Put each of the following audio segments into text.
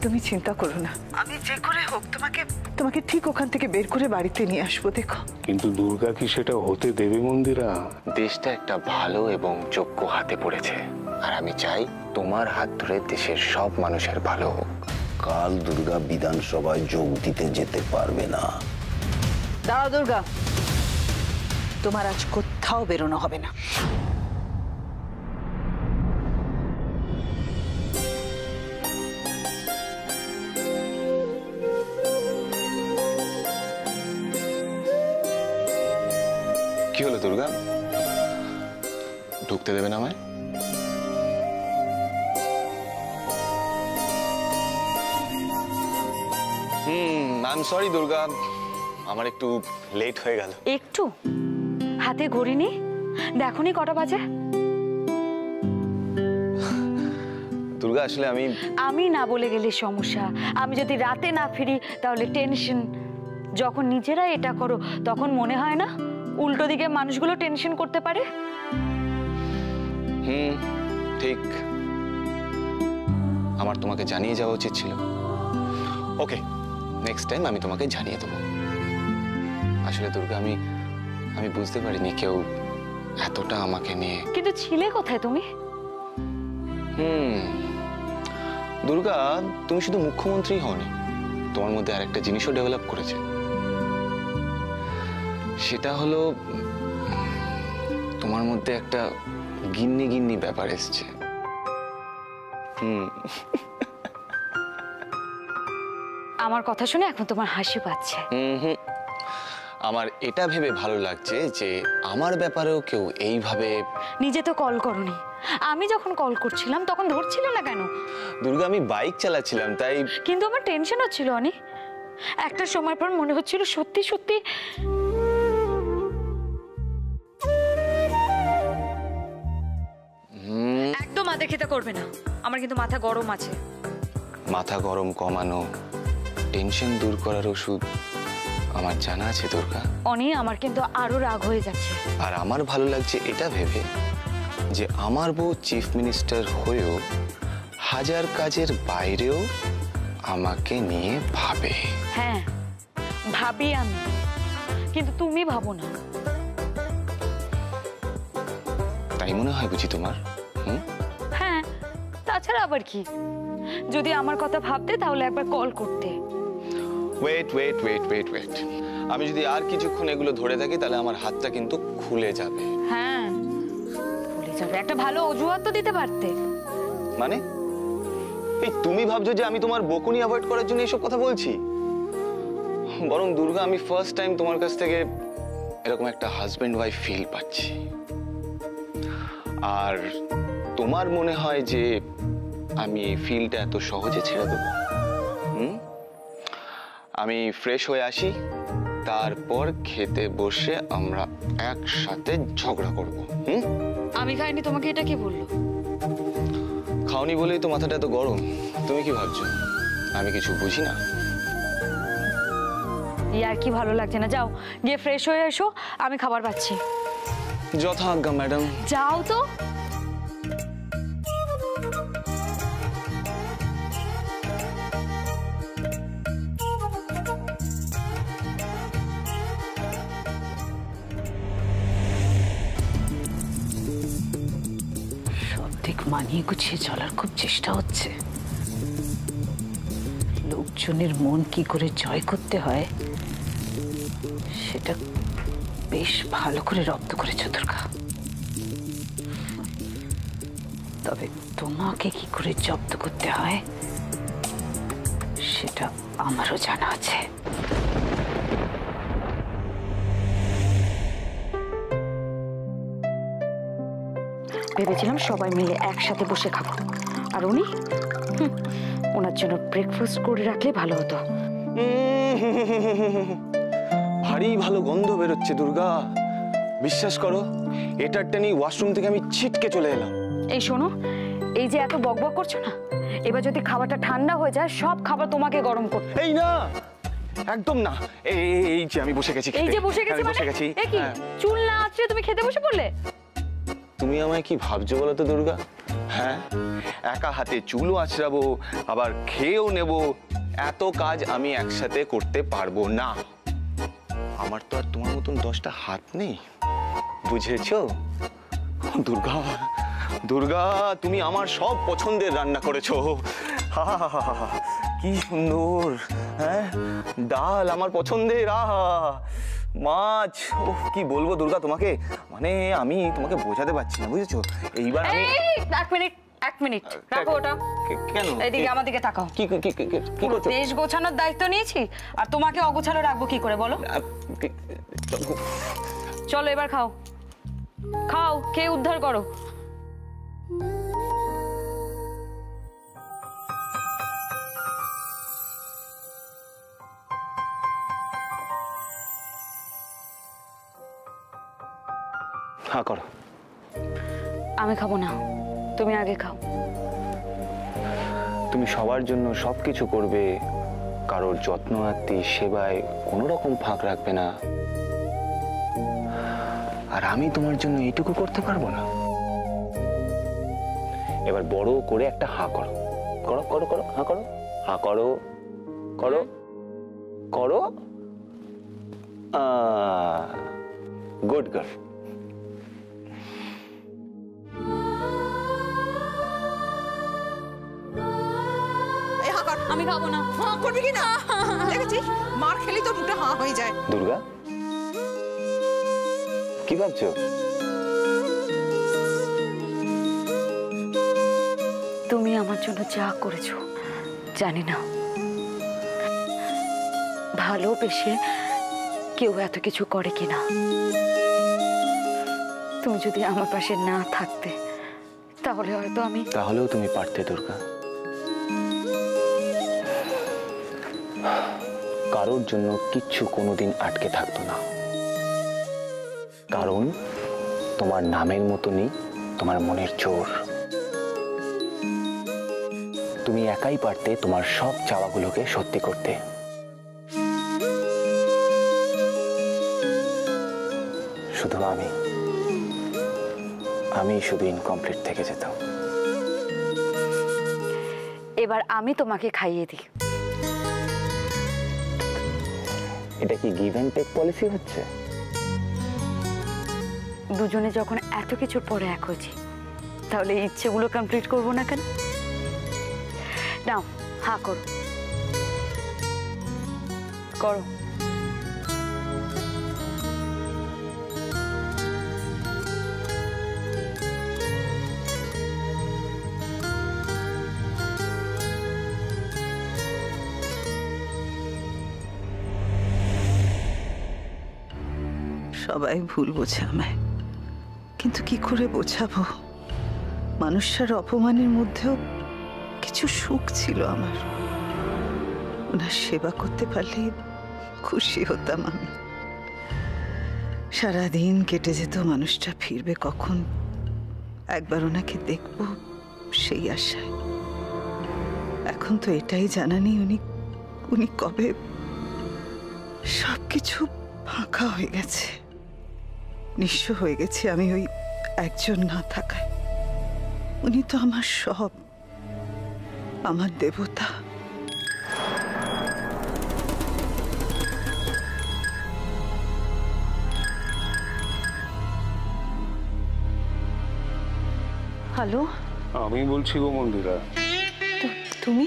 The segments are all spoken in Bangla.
তুমি চিন্তা করো না, আমি যে করে হোক তোমাকে ঠিক ওখান থেকে বের করে বাড়িতে নিয়ে আসবো। দেখো, কিন্তু দুর্গা কি সেটা হতে দেবে মন্দিরা? দেশটা একটা ভালো এবং যোগ্য হাতে পড়েছে, আর আমি চাই তোমার হাত ধরে দেশের সব মানুষের ভালো হোক। কাল দুর্গা বিধানসভায় যোগ দিতে যেতে পারবে না। দাঁড়াও দুর্গা, তোমার আজ কোথাও বেরোনো হবে না। কি হলো দুর্গা, ঢুকতে দেবে না আমায়? আই এম সরি দুর্গা, আমার একটু লেট হয়ে গেল। একটু হাতে ঘড়ি নি, দেখোনি কটা বাজে? দুর্গা আসলে আমি না বলে গেলে সমস্যা, আমি যদি রাতে না ফিরি তাহলে টেনশন। যখন নিজেরা এটা করো তখন মনে হয় না উল্টো দিকে মানুষগুলো টেনশন করতে পারে? ঠিক, আমার তোমাকে জানিয়ে যাওয়া উচিত ছিল। ওকে, নেক্সট টাইম আমি তোমাকে জানিয়ে দেবো। আসলে দুর্গা আমি বুঝতে পারিনি কেউ এতটা আমাকে নিয়ে। কিন্তু ছিলে কোথায় তুমি? দুর্গা, তুমি শুধু মুখ্যমন্ত্রী হওনি, তোমার মধ্যে আরেকটা জিনিসও ডেভেলপ করেছে। সেটা হলো তোমার মধ্যে একটা গিন্নি গিন্নি ব্যাপার এসছে। আমার কথা শুনে এখন তোমার হাসি পাচ্ছে? আমার এটা ভেবে ভালো লাগছে যে আমার ব্যাপারেও কেউ এইভাবে। নিজে তো কল করনি, আমি যখন কল করছিলাম তখন ধরছিল না কেন? দুর্গা, আমি বাইক চালাচ্ছিলাম তাই। কিন্তু আমার টেনশন হচ্ছিল অনেক। একটা সময় পর মনে হচ্ছিল সত্যি সত্যি একদম আদে খেতে করবে না, আমার কিন্তু মাথা গরম আছে। মাথা গরম কমানো, টেনশন দূর করার ওষুধ আমার জানা আছে দুর্গা। অনেক আমার কিন্তু আরো রাগ হয়ে যাচ্ছে। আর আমার ভালো লাগছে এটা ভেবে যে আমার বউ চিফ মিনিস্টার হয়েও হাজার কাজের বাইরেও আমাকে নিয়ে ভাবে। হ্যাঁ ভাবি আমি, কিন্তু তুমি ভাবো না। তাই মনে হয় বুঝি তোমার? হ্যাঁ, তাছাড়া আবার কি? যদি আমার কথা ভাবতে তাহলে একবার কল করতে। Wait wait wait wait wait, আমি যদি আর কিছুক্ষণ এগুলো ধরে থাকি তাহলে আমার হাতটা কিন্তু খুলে যাবে। হ্যাঁ খুলে যাবে, একটা ভালো অজুহাত তো দিতে পারতে। মানে এই তুমি ভাবছো যে আমি তোমার বকুনি অ্যাভয়েড করার জন্য এসব কথা বলছি? বরং দুর্গা, আমি ফার্স্ট টাইম তোমার কাছ থেকে এরকম একটা হাজবেন্ড ওয়াইফ ফিল পাচ্ছি। আর তোমার মনে হয় যে আমি এই ফিলটা এত সহজে ছেড়ে দেবো? আমি ফ্রেশ হয়ে আসি, তারপর খেতে বসে আমরা একসাথে ঝগড়া করব। আমি খাইনি, তোমাকে এটা কি বললো? খাওনি বলেই তো মাথাটা এত গরম। তুমি কি ভাবছো আমি কিছু বুঝি না? আর কি ভালো লাগছে না, যাও গিয়ে ফ্রেশ হয়ে এসো, আমি খাবার পাচ্ছি। যথা আজ্ঞা ম্যাডাম। যাও তো। মানিয়ে গুছিয়ে চলার খুব চেষ্টা হচ্ছে। লোকজনের মন কি করে জয় করতে হয় সেটা বেশ ভালো করে রপ্ত করেছ দুর্গা। তবে তোমাকে কি করে জব্দ করতে হয় সেটা আমারও জানা আছে। ভেবেছিলাম সবাই মিলে একসাথে বসে খাবো, আর উনি ওনার জন্য ব্রেকফাস্ট করে রাখলে ভালো হতো। ভারী ভালো গন্ধ বেরোচ্ছে দুর্গা, বিশ্বাস করো এটার টেনে ওয়াশরুম থেকে আমি ছিটকে চলে এলাম। এই শোনো, এই যে এত বকবক করছো না, এবার যদি খাবারটা ঠান্ডা হয়ে যায় সব খাবার তোমাকে গরম করতে। এই না, একদম না। এই যে আমি বসে গেছি। এই যে বসে গেছি মানে? এ কি চুল না আছড়ে তুমি খেতে বসে পড়লে? তুমি আমায় কি ভাবছো বলো তো দুর্গা? হ্যাঁ, একা হাতে চুলও আঁচড়াবো, আবার খেয়েও নেব, এত কাজ আমি একসাথে করতে পারবো না। আমার তো আর তোমার মতন 10টা হাত নেই, বুঝেছো দুর্গা? দুর্গা, তুমি আমার সব পছন্দের রান্না করেছো। কি সুন্দর! হ্যাঁ, ডাল আমার পছন্দের, মাছ, ও কি বলবো দুর্গা তোমাকে, মানে আমি তোমাকে বোঝাতে পারছি না, বুঝেছো? এইবার আমি এক মিনিট রাখো ওটা। কেন? এদিকে আমার দিকে তাকাও। কি পুরো করছো? দেশ গোছানোর দায়িত্ব নিয়েছি, আর তোমাকে অগোছালো রাখবো কি করে বলো? চলো এবার খাও, খাও, খেয়ে উদ্ধার করো। হ্যাঁ করো। আমি খাবো না, তুমি আগে খাও। তুমি সবার জন্য সবকিছু করবে, কারোর যত্ন আত্মি সেবায় কোনো রকম ফাঁক রাখবে না, আর আমি তোমার জন্য এইটুকু করতে পারবো না? এবার বড় করে একটা হা করো, করো করো করো, হা করো, হা করো, করো করো, গুড গার্ল। আমি খাবো না। হাঁ করবি কি না? দেখেছিস, মার খেলি তো মুখটা হাঁ হয়ে যায়। দুর্গা, কি ভাবছো? তুমি আমার জন্য যা করেছো জানি না, ভালোবেসে কেউ এত কিছু করে কিনা। তুমি যদি আমার পাশে না থাকতে তাহলে হয়তো আমি... তাহলেও তুমি পারতে দুর্গা। কারোর জন্য কিচ্ছু কোনোদিন আটকে থাকতো না, কারণ তোমার নামের মতনই তোমার মনের জোর। তুমি একাই পারতে তোমার সব চাওয়াগুলোকে সত্যি করতে। শুধু আমি শুধু ইনকমপ্লিট থেকে যেতাম। এবার আমি তোমাকে খাইয়ে দিই। এটা কি গিভ অ্যান্ড টেক পলিসি হচ্ছে? দুজনে যখন এত কিছুর পরে এক হয়েছি, তাহলে ইচ্ছেগুলো কমপ্লিট করবো না কেন? নাও, হা করো, করো। সবাই ভুল বোঝে আমায়, কিন্তু কি করে বোঝাবো? মানুষের অপমানের মধ্যেও কিছু সুখ ছিল আমার। ওনার সেবা করতে পারলে খুশি হতাম আমি। সারাদিন কেটে যেত মানুষটা ফিরবে কখন, একবার ওনাকে দেখবো সেই আশায়। এখন তো এটাই জানা নেই উনি কবে। সবকিছু ফাঁকা হয়ে গেছে, নিঃস্ব হয়ে গেছি আমি ওই একজন না থাকায়। উনি তো আমার সব, আমার দেবতা। হ্যালো, আমি বলছি গো মন্দিরা। তুমি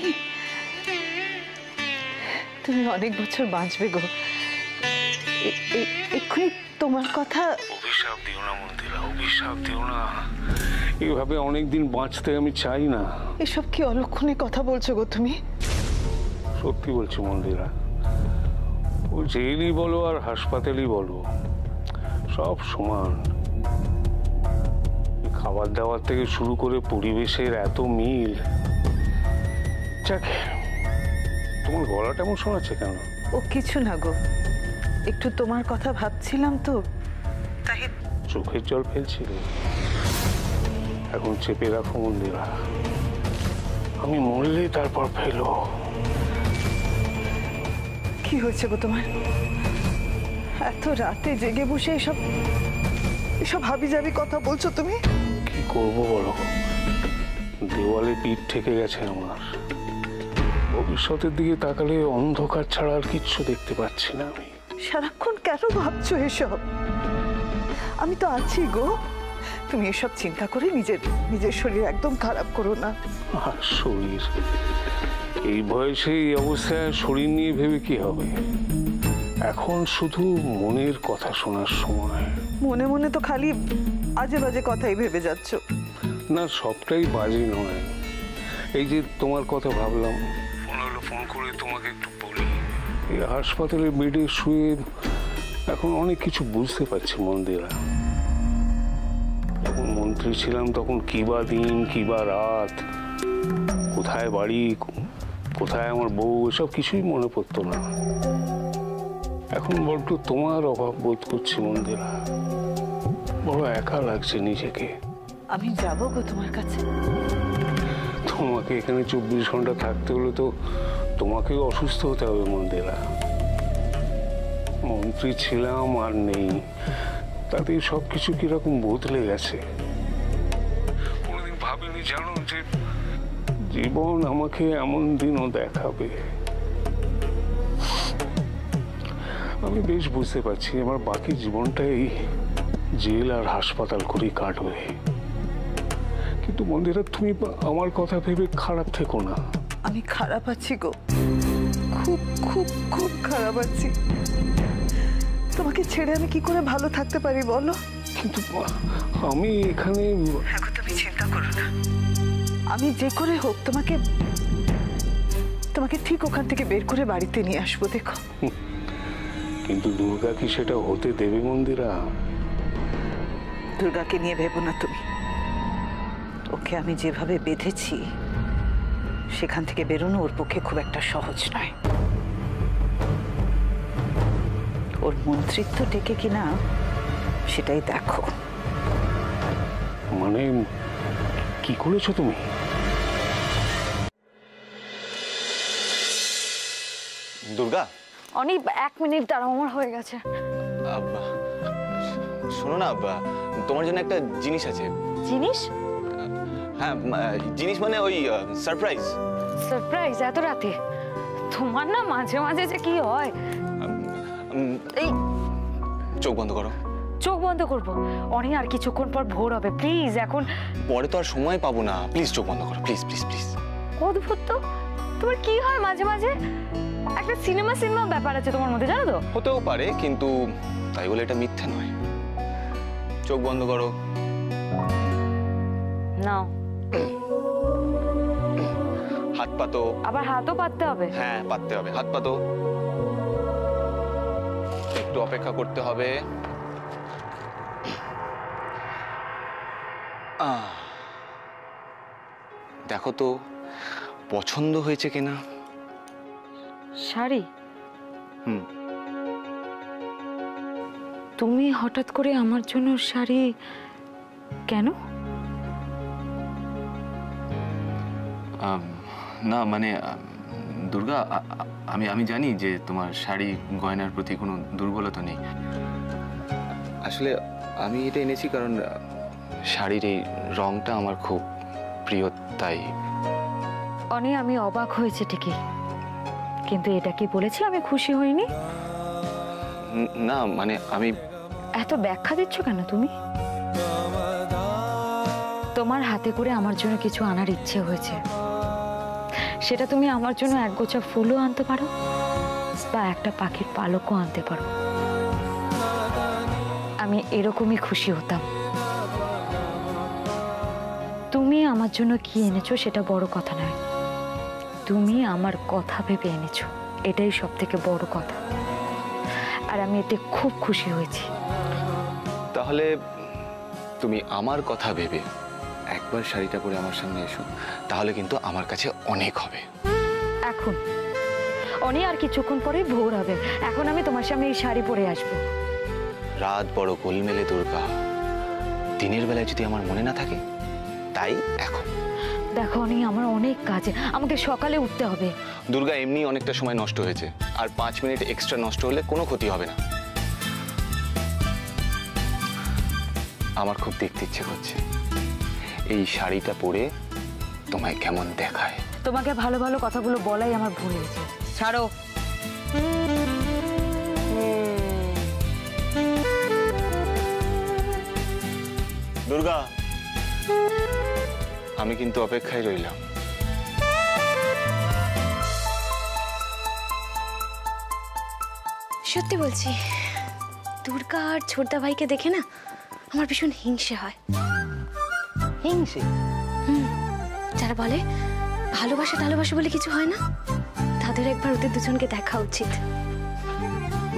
তুমি অনেক বছর বাঁচবে গো। এক্ষুনি তোমার কথা। অভিশাপ দিও না মন্দিরা, অভিশাপ দিও না। এইভাবে অনেকদিন বাঁচতে আমি চাই না। এসব কি অলক্ষণে কথা বলছো গো তুমি? সত্যি বলছি মন্দিরা, ও জেলই বলো আর হাসপাতালই বলো, সব সমান। খাবার দাবার থেকে শুরু করে পরিবেশের এত মিল। যাক, তোমার গলাটা এমন শোনাচ্ছে কেন? ও কিছু না গো, একটু তোমার কথা ভাবছিলাম তো তাই। চোখের জল ফেলছিলে, এখন চেপে রাখো মন্দিরা। আমি মরলে তারপর ফেলো। কি হয়েছে গো তোমার? এত রাতে জেগে বসে এসব হাবিজাবি কথা বলছো তুমি? করব বলো? দেওয়ালে পিঠ ঠেকে গেছে আমার। ভবিষ্যতের দিকে তাকালে অন্ধকার ছাড়া আর কিচ্ছু দেখতে পাচ্ছি না আমি। সারাক্ষণ কেন ভাবছো এসব? আমি তো আছি গো। তুমি এসব চিন্তা করে নিজের শরীর একদম খারাপ করো না। আর শরীর, এই বয়সে এই অবস্থায় শরীর নিয়ে ভেবে কি হবে? এখন শুধু মনের কথা শোনার সময়। মনে মনে তো খালি আজে বাজে কথাই ভেবে যাচ্ছ। না, সবটাই বাজে নয়। এই যে তোমার কথা ভাবলাম, ফোন করে তোমাকে একটু বলি। এই হাসপাতালের বেডে শুয়ে এখন অনেক কিছু বুঝতে পারছি মন্দিরা। যখন মন্ত্রী ছিলাম তখন কিবা দিন কিবা রাত, কোথায় বাড়ি, কোথায় আমার বউ, এসব কিছুই মনে পড়তো না। এখন বড্ড তোমার অভাব বোধ করছি মন্দিরা। বড় একা লাগছে নিজেকে। আমি যাবো গো তোমার কাছে। তোমাকে এখানে 24 ঘন্টা থাকতে হলে তো তোমাকেও অসুস্থ হতে হবে মন্দিরা। মন্ত্রী ছিলাম আর নেই, তাতে সবকিছু কিরকম বদলে গেছে। কোনোদিন ভাবিনি জানো যে জীবন আমাকে এমন দিনও দেখাবে। আমি বেশ বুঝতে পারছি আমার বাকি জীবনটাই জেল আর হাসপাতাল করেই কাটবে। কিন্তু মন্দিরা, তুমি আমার কথা ভেবে খারাপ থেকো না। আমি খারাপ আছি গো, খুব খুব খুব খারাপ আছি। তোমাকে ছেড়ে আমি কি করে ভালো থাকতে পারি বলো? কিন্তু আমি এখানে। এখন তুমি চিন্তা করো না, আমি যে করে হোক তোমাকে ঠিক ওখান থেকে বের করে বাড়িতে নিয়ে আসবো, দেখো। কিন্তু দুর্গা কি সেটা হতে দেবে মন্দিরা? দুর্গাকে নিয়ে ভেবো না তুমি। ওকে আমি যেভাবে বেঁধেছি সেখান থেকে বেরোনো ওর পক্ষে খুব একটা সহজ নয়। ওর মন্ত্রিত্ব টেকে কিনা সেটাই দেখো। মানে কি করেছো তুমি? দুর্গা, অনেক 1 মিনিট দাঁড়াও, আমার হয়ে গেছে। শোনো না, তোমার জন্য একটা জিনিস আছে। জিনিস? হ্যাঁ, জিনিস মানে ওই সারপ্রাইজ। সারপ্রাইজ এত রাতে? তোমার না মাঝে মাঝে যে কি হয়। এই চোখ বন্ধ করো। চোখ বন্ধ করবো? অনেক আর কিছুক্ষণ পর ভোর হবে, প্লিজ। এখন পরে তো আর সময় পাবো না, প্লিজ চোখ বন্ধ করো, প্লিজ প্লিজ প্লিজ। অদ্ভুত তো, তোমার কি হয় মাঝে মাঝে? একটা সিনেমা ব্যাপার আছে তোমার মধ্যে, জানো তো? হতেও পারে, কিন্তু তাই বলে এটা মিথ্যে নয়। চোখ বন্ধ করো। নাও। হাত পাতো। আবার হাতও পাততে হবে? হ্যাঁ, পাততে হবে। হাত পাতো। একটু অপেক্ষা করতে হবে। দেখো তো পছন্দ হয়েছে কিনা। শাড়ি? হুম। তুমি হঠাৎ করে আমার জন্য শাড়ি কেন? না মানে দুর্গা, আমি জানি যে তোমার শাড়ি গয়নার প্রতি কোনো দুর্বলতা নেই। আসলে আমি এটা এনেছি কারণ শাড়ির এই রংটা আমার খুব প্রিয়, তাই। আমি অবাক হয়েছে ঠিকই, কিন্তু এটা কি বলেছি আমি খুশি হইনি? না মানে আমি। এত ব্যাখ্যা দিচ্ছ কেন তুমি? তোমার হাতে করে আমার জন্য কিছু আনার ইচ্ছে হয়েছে, সেটা তুমি আমার জন্য একগোছা ফুলও আনতে পারো বা একটা পাখির পালকও আনতে পারো। আমি এরকমই খুশি হতাম। তুমি আমার জন্য কি এনেছো সেটা বড় কথা নয়, তুমি আমার কথা ভেবে এনেছো, এটাই সব থেকে বড় কথা। আর আমি এতে খুব খুশি হয়েছি। তাহলে তুমি আমার কথা ভেবে একবার শাড়িটা পরে আমার সামনে এসো, তাহলে কিন্তু আমার কাছে অনেক হবে। এখন আর কিছুক্ষণ পরে ভোর হবে, এখন আমি তোমার সামনে এই শাড়ি পরে আসবো। রাত বড় গোলমেলে দুর্গা, দিনের বেলায় যদি আমার মনে না থাকে, তাই এখন। দেখো আমার অনেক কাজ, আমাকে সকালে উঠতে হবে। দুর্গা, এমনি অনেকটা সময় নষ্ট হয়েছে, আর 5 মিনিট এক্সট্রা নষ্ট হলে কোনো ক্ষতি হবে না। আমার খুব দেখতে ইচ্ছে করছে, এই শাড়িটা পরে তোমায় কেমন দেখায়। তোমাকে ভালো ভালো কথাগুলো বলাই আমার ভুল হয়েছে। ছাড়ো। দুর্গা, আমি কিন্তু অপেক্ষায় রইলাম। সত্যি বলছি, দুর্গা আর ছোটদা ভাইকে দেখে না আমার ভীষণ হিংসে হয়। হিংসে? যারা বলে ভালোবাসা টালোবাসা বলে কিছু হয় না, তাদের একবার ওদের দুজনকে দেখা উচিত।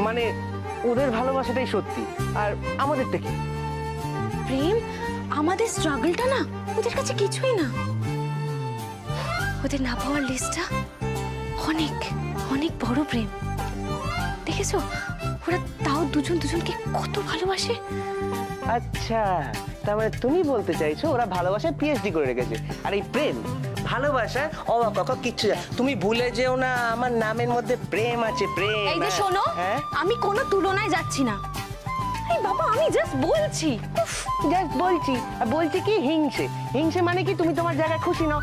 মানে ওদের ভালোবাসাটাই সত্যি, আর আমাদেরটা কি? প্রেম, আমাদের স্ট্রাগলটা না ওদের কাছে কিছুই না। ওদের না পাওয়ার লিস্টটা অনেক অনেক বড়। প্রেম দেখেছো, ওরা তাও দুজন দুজনকে কত ভালোবাসে। আচ্ছা, তার মানে তুমি বলতে চাইছো ওরা ভালোবাসায় পিএইচডি করে রেখেছে, আর এই প্রেম ভালোবাসা অবাক কাকা কিচ্ছু না। তুমি ভুলে যেও না আমার নামের মধ্যে প্রেম আছে। প্রেম। এই যে শোনো, আমি কোনো তুলনায় যাচ্ছি না। এই বাবা, আমি জাস্ট বলছি। জাস্ট বলছি। আর বলছি কি হিংসে? হিংসে মানে কি তুমি তোমার জায়গায় খুশি নাও।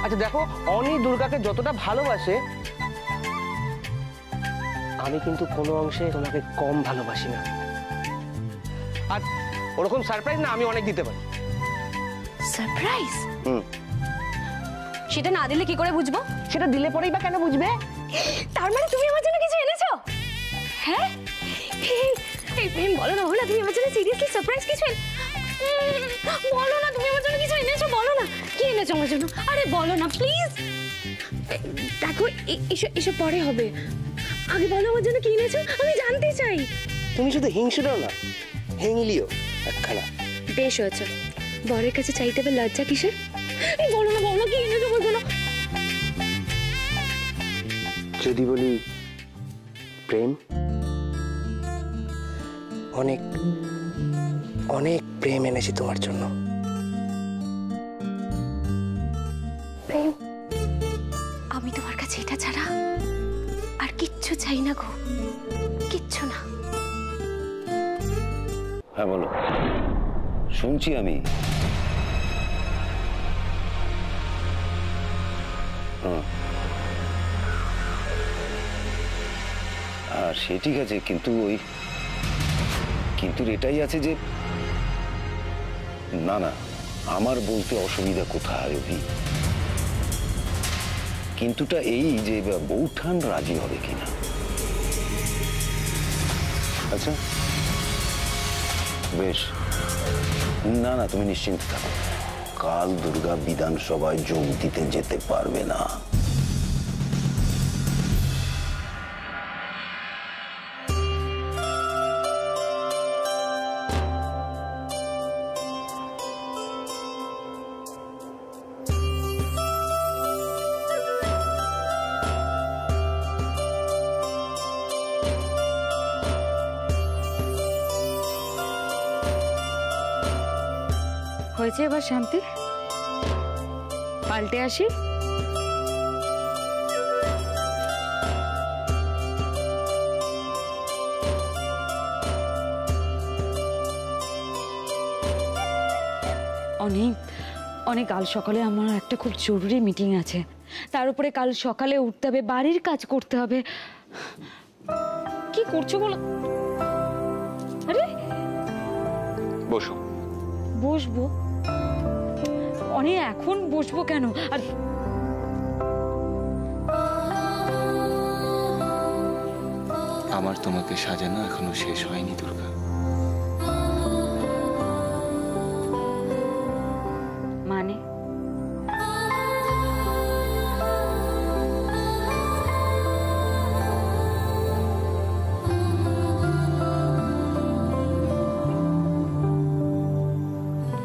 আচ্ছা দেখো, অনি দুর্গাকে যতটা ভালোবাসে, আমি কিন্তু কোনো অংশে তোমাকে কম ভালোবাসি না। আর ওরকম সারপ্রাইজ না আমি অনেক দিতে পারি। সারপ্রাইজ? সেটা না দিলে কি করে বুঝবো? সেটা দিলে পরেই বা কেন বুঝবে? তার মানে তুমি আমার জন্য কিছু এনেছো? হ্যাঁ, এই প্রেম বলো না, হলো তুমি আমার জন্য সিরিয়াসলি সারপ্রাইজ কিছু বলো না। তুমি আমার জন্য কিছু এনেছো, বলো না। কি এনেছো আমার জন্য? আরে বলো না প্লিজ। দেখো, এসব পরে হবে, আগে বলো আমার জন্য কি এনেছো, আমি জানতে চাই। তুমি শুধু হিংসেটাও না, হেংলিও একখানা। বেশ হয়েছে, বরের কাছে চাইতে হবে লজ্জা কিসের? এই বলো না, বলো কি এনেছো, বলবো না। যদি বলি প্রেম, অনেক অনেক প্রেম এনেছি তোমার জন্য। প্রেম, আমি তোমার কাছে এটা ছাড়া আর কিচ্ছু চাই না গো, কিচ্ছু না। হ্যাঁ বলো, শুনছি আমি। আর সে ঠিক আছে, কিন্তু কিন্তু এটাই আছে যে না না, আমার বলতে অসুবিধা কোথায় অভি? কিন্তুটা এই যে বৌঠান রাজি হবে কিনা। আচ্ছা বেশ, না না তুমি নিশ্চিন্ত থাকো, কাল দুর্গা বিধানসভায় যোগ দিতে যেতে পারবে না। হয়েছে এবার শান্তি, পাল্টে আসি। অনেক কাল সকালে আমার একটা খুব জরুরি মিটিং আছে, তার উপরে কাল সকালে উঠতে হবে, বাড়ির কাজ করতে হবে। কি করছো বলো? আরে বসো। বসবো? এখন বসবো কেন? আর আমার তোমাকে সাজানো এখনো শেষ হয়নি দুর্গা। মানে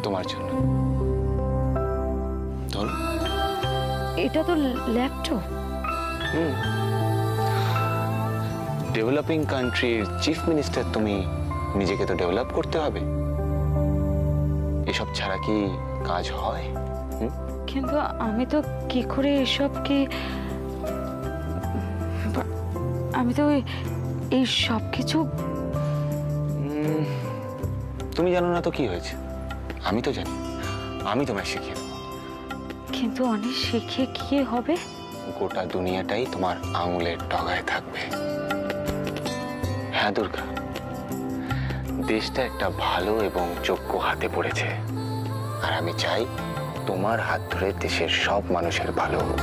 তোমার জন্য। ধরো, এটা তো ল্যাপটপ। ডেভেলপিং কান্ট্রির চিফ মিনিস্টার তুমি, নিজেকে তো ডেভেলপ করতে হবে। এসব ছাড়া কি কাজ হয়? কিন্তু আমি তো কি করে এসব কি, আমি তো এই সব কিছু। তুমি জানো না তো কি হয়েছে, আমি তো জানি। আমি তোমায় শিখিয়ে দেবো। কিন্তু অনেক শিখে কি হবে? গোটা দুনিয়াটাই তোমার আঙুলের ডগায় থাকবে। হ্যাঁ দুর্গা, দেশটা একটা ভালো এবং যোগ্য হাতে পড়েছে, আর আমি চাই তোমার হাত ধরে দেশের সব মানুষের ভালো হোক।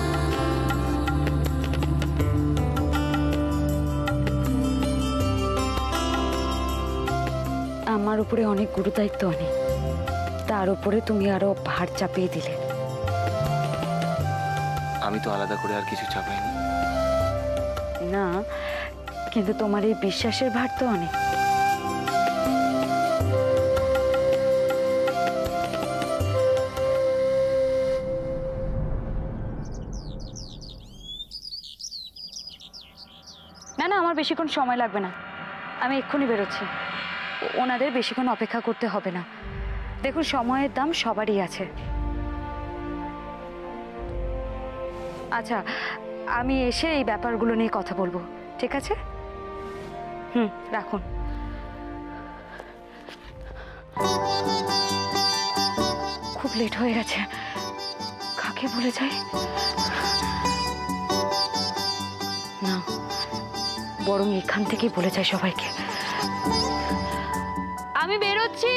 আমার উপরে অনেক গুরুদায়িত্ব অনেক, তার উপরে তুমি আরো ভার চাপিয়ে দিলে। আমি তো আলাদা করে আর কিছু চাপাইনি। না, কিন্তু তোমার এই বিশ্বাসের ভার তো অনেক। না না, আমার বেশিক্ষণ সময় লাগবে না, আমি এক্ষুনি বেরোচ্ছি। ওনাদের বেশিক্ষণ অপেক্ষা করতে হবে না। দেখুন, সময়ের দাম সবারই আছে। আচ্ছা, আমি এসে এই ব্যাপারগুলো নিয়ে কথা বলবো, ঠিক আছে? রাখুন। খুব লেট হয়ে গেছে, কাকে বলে যাই? না, বরং এখান থেকেই বলে যাই সবাইকে। আমি বেরোচ্ছি,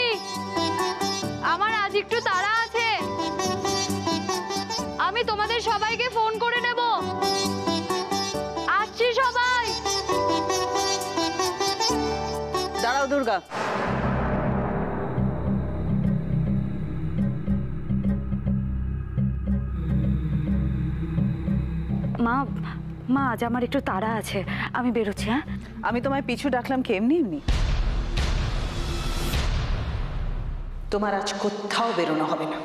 আমার আজ একটু তাড়া আছে। আমি তোমাদের সবাইকে ফোন করে নেব। আসছি সবাই। দাঁড়াও দুর্গা, মা মা আজ আমার একটু তাড়া আছে, আমি বেরোচ্ছি। হ্যাঁ, আমি তোমায় পিছু ডাকলাম কি এমনি এমনি? তোমার আজ কোথাও বেরোনো হবে না।